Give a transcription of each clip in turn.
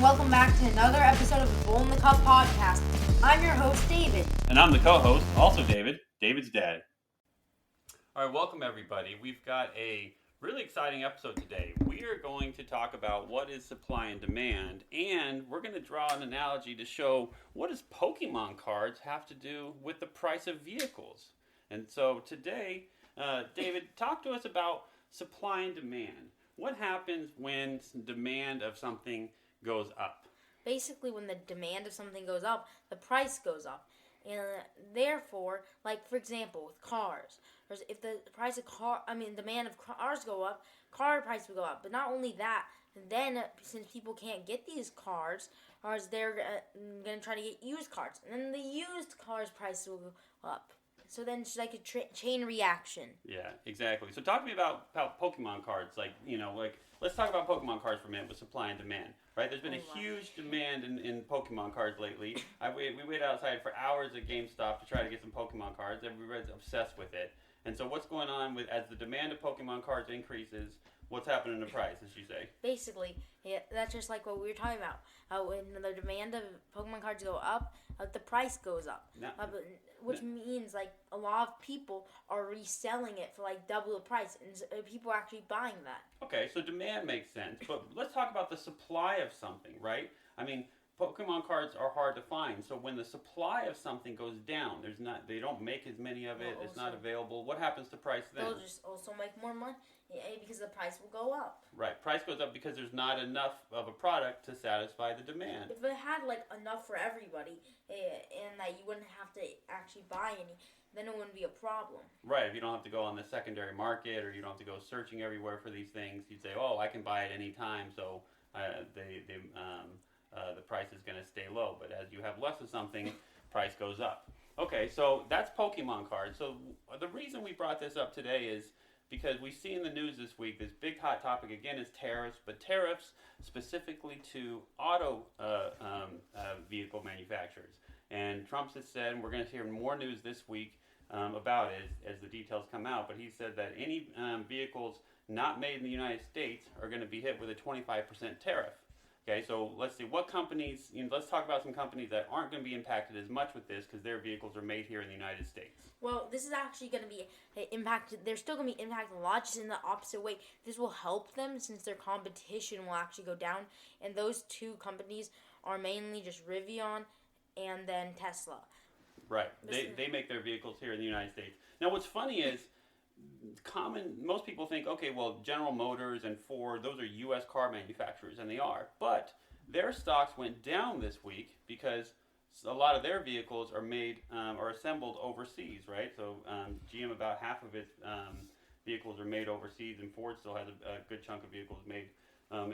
Welcome back to another episode of the Bull and The Cub podcast. I'm your host, David. And I'm the co-host, also David, David's dad. All right, welcome everybody. We've got a really exciting episode today. We are going to talk about what is supply and demand, and we're going to draw an analogy to show what does Pokemon cards have to do with the price of vehicles. And so today, David, talk to us about supply and demand. What happens when demand of something goes up? Basically, when the demand of something goes up, the price goes up. And therefore, like for example, with cars, if the price of demand of cars go up, car price will go up. But not only that, then since people can't get these cars, they're going to try to get used cars. And then the used cars price will go up. So then it's like a chain reaction. Yeah, exactly. So talk to me about Pokemon cards. Let's talk about Pokemon cards for a minute with supply and demand. Right? There's been a huge demand in Pokemon cards lately. We waited outside for hours at GameStop to try to get some Pokemon cards. Everybody's obsessed with it. And so what's going on as the demand of Pokemon cards increases, what's happening to price, as you say? Basically, yeah, that's just like what we were talking about. When the demand of Pokemon cards go up, the price goes up. Which means like a lot of people are reselling it for like double the price, and people are actually buying that. Okay, so demand makes sense, but let's talk about the supply of something, right? I mean, Pokemon cards are hard to find, so when the supply of something goes down, they don't make as many of it, it's not available. What happens to price then? They'll just also make more money because the price will go up. Right, price goes up because there's not enough of a product to satisfy the demand. If it had like enough for everybody, and that you wouldn't have to actually buy any, then it wouldn't be a problem. Right, if you don't have to go on the secondary market, or you don't have to go searching everywhere for these things, you'd say, oh, I can buy it any time, so the price is going to stay low. But as you have less of something, price goes up. Okay, so that's Pokemon cards. So the reason we brought this up today is because we see in the news this week, this big hot topic again is tariffs, but tariffs specifically to auto vehicle manufacturers. And Trump has said, and we're going to hear more news this week about it as the details come out, but he said that any vehicles not made in the United States are going to be hit with a 25% tariff. Okay, so let's see what companies, let's talk about some companies that aren't going to be impacted as much with this because their vehicles are made here in the United States. Well, this is actually going to be impacted. They're still going to be impacted a lot, just in the opposite way. This will help them since their competition will actually go down. And those two companies are mainly just Rivian and then Tesla. Right. They make their vehicles here in the United States. Now, what's funny is, most people think, okay, well, General Motors and Ford, those are U.S. car manufacturers, and they are. But their stocks went down this week because a lot of their vehicles are made or assembled overseas, right? So GM, about half of its vehicles are made overseas, and Ford still has a good chunk of vehicles made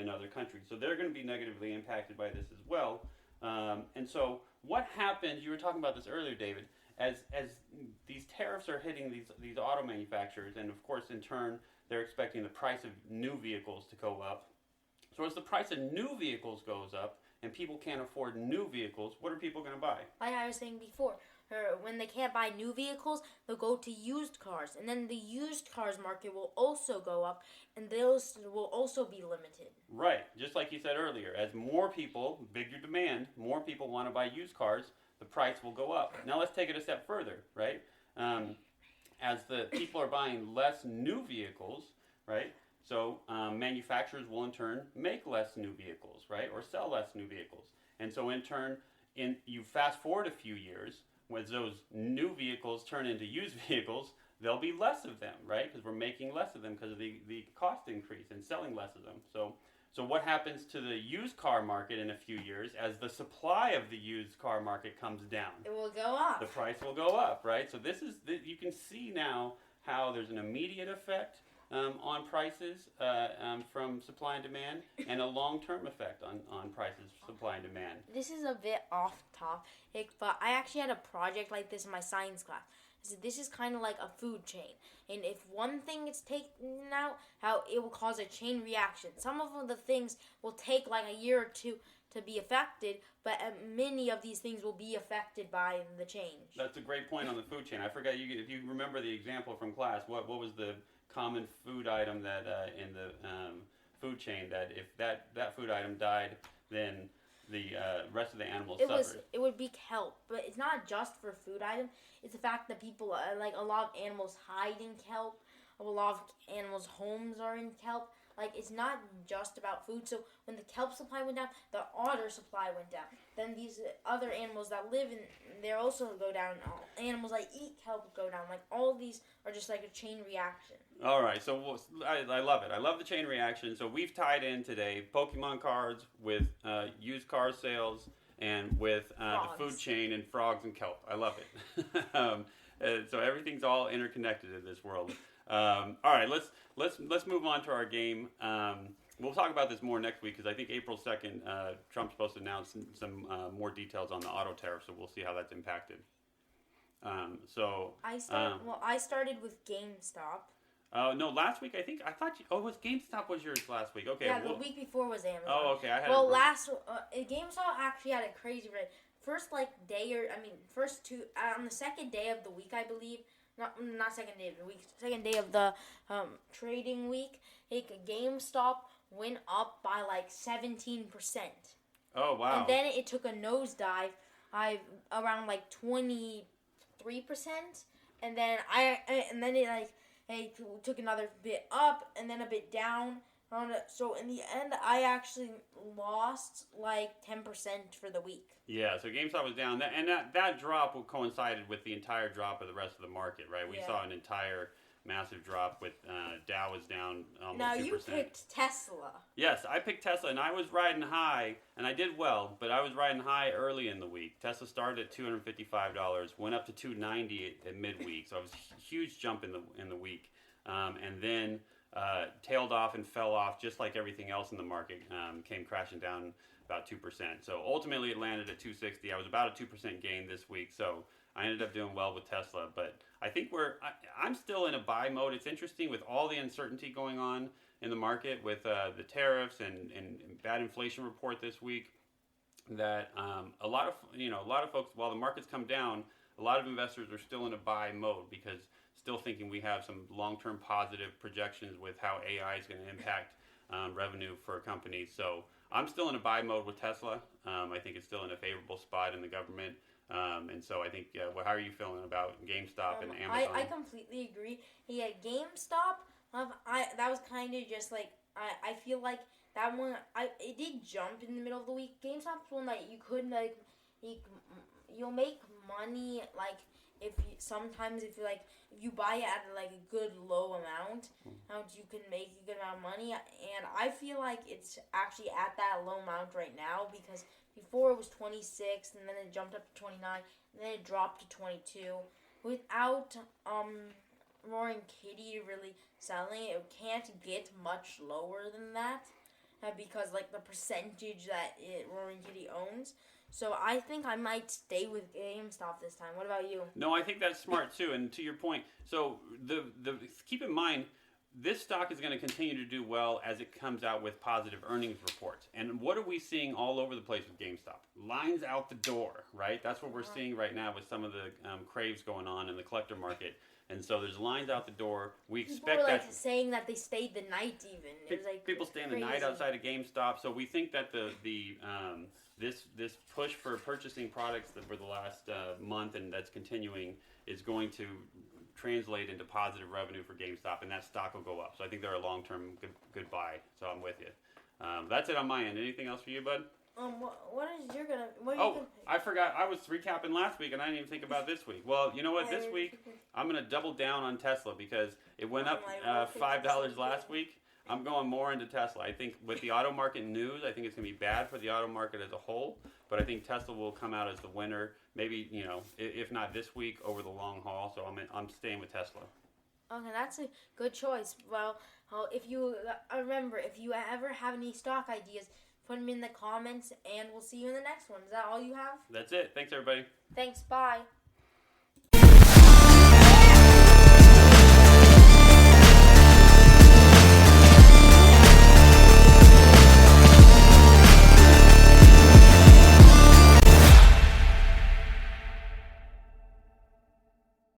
in other countries. So they're going to be negatively impacted by this as well. And so what happens, you were talking about this earlier, David, as these tariffs are hitting these auto manufacturers, and of course in turn they're expecting the price of new vehicles to go up. So as the price of new vehicles goes up and people can't afford new vehicles, what are people going to buy? Like I was saying before, when they can't buy new vehicles, they'll go to used cars, and then the used cars market will also go up, and those will also be limited. Right, just like you said earlier, as more people, bigger demand, more people want to buy used cars, the price will go up. Now let's take it a step further, right? As the people are buying less new vehicles, right? So manufacturers will in turn make less new vehicles, right? Or sell less new vehicles. And so in turn, you fast forward a few years, when those new vehicles turn into used vehicles, there'll be less of them, right? Because we're making less of them because of the cost increase and selling less of them. So what happens to the used car market in a few years as the supply of the used car market comes down? It will go up. The price will go up, right? So you can see now how there's an immediate effect on prices from supply and demand, and a long-term effect on prices, supply and demand. This is a bit off topic, but I actually had a project like this in my science class. So this is kind of like a food chain, and if one thing is taken out, how it will cause a chain reaction. Some of the things will take like a year or two to be affected, but many of these things will be affected by the change. That's a great point on the food chain. I forgot if you remember the example from class. What was the common food item that in the food chain that if that food item died, then the rest of the animals suffered? It would be kelp, but it's not just for food item. It's the fact that people like a lot of animals hide in kelp. A lot of animals' homes are in kelp. Like, it's not just about food. So when the kelp supply went down, the otter supply went down. Then these other animals that live in there also go down. Animals that eat kelp go down. Like, all of these are just like a chain reaction. All right, so I love it. I love the chain reaction. So we've tied in today Pokemon cards with used car sales and with the food chain and frogs and kelp. I love it. So everything's all interconnected in this world. All right, let's move on to our game. We'll talk about this more next week because I think April 2nd, Trump's supposed to announce some more details on the auto tariff, so we'll see how that's impacted. I started with GameStop. No, last week I thought it was GameStop was yours last week. Okay. Yeah, the week before was Amazon. Oh, okay. GameStop actually had a crazy rate. First on the second day of the week, I believe. Not second day of the week. Second day of the trading week, GameStop went up by like 17%. Oh wow! And then it took a nosedive, around like 23%, and then it took another bit up and then a bit down. So in the end, I actually lost like 10% for the week. Yeah, so GameStop was down, and that drop coincided with the entire drop of the rest of the market, right? We saw an entire massive drop with Dow was down almost 2%. Now you picked Tesla. Yes, I picked Tesla, and I was riding high, and I did well, but I was riding high early in the week. Tesla started at $255, went up to $290 at midweek, so it was a huge jump in the week, and then tailed off and fell off just like everything else in the market, came crashing down about 2%. So ultimately it landed at 260. I was about a 2% gain this week, so I ended up doing well with Tesla. But I think I'm still in a buy mode. It's interesting with all the uncertainty going on in the market with the tariffs and bad inflation report this week, that a lot of folks, while the markets come down, a lot of investors are still in a buy mode because still thinking we have some long-term positive projections with how AI is going to impact revenue for companies. So I'm still in a buy mode with Tesla. I think it's still in a favorable spot in the government. And so I think, how are you feeling about GameStop and Amazon? I completely agree. Yeah, GameStop, that was kind of just like, I feel like that one, it did jump in the middle of the week. GameStop's one that you could, like, you'll make money, like, if you buy it at like a good low amount, you can make a good amount of money. And I feel like it's actually at that low amount right now because before it was 26, and then it jumped up to 29, and then it dropped to 22. Without Roaring Kitty really selling it can't get much lower than that because like the percentage that Roaring Kitty owns. So I think I might stay with GameStop this time. What about you? No, I think that's smart too. And to your point, so the keep in mind, this stock is going to continue to do well as it comes out with positive earnings reports. And what are we seeing all over the place with GameStop? Lines out the door, right? That's what we're seeing right now with some of the craves going on in the collector market. And so there's lines out the door. We expect people were like saying that they stayed the night even. It was like people staying the night outside of GameStop. So we think that this push for purchasing products that for the last month and that's continuing is going to translate into positive revenue for GameStop, and that stock will go up. So I think they're a long-term good buy. So I'm with you. That's it on my end. Anything else for you, bud? What is your gonna? I forgot. I was recapping last week, and I didn't even think about this week. Well, you know what? This week I'm gonna double down on Tesla because it went up $5 last week. I'm going more into Tesla. I think with the auto market news, I think it's going to be bad for the auto market as a whole. But I think Tesla will come out as the winner. Maybe if not this week, over the long haul. So I'm staying with Tesla. Okay, that's a good choice. Well, if you remember, if you ever have any stock ideas, put them in the comments, and we'll see you in the next one. Is that all you have? That's it. Thanks, everybody. Thanks. Bye.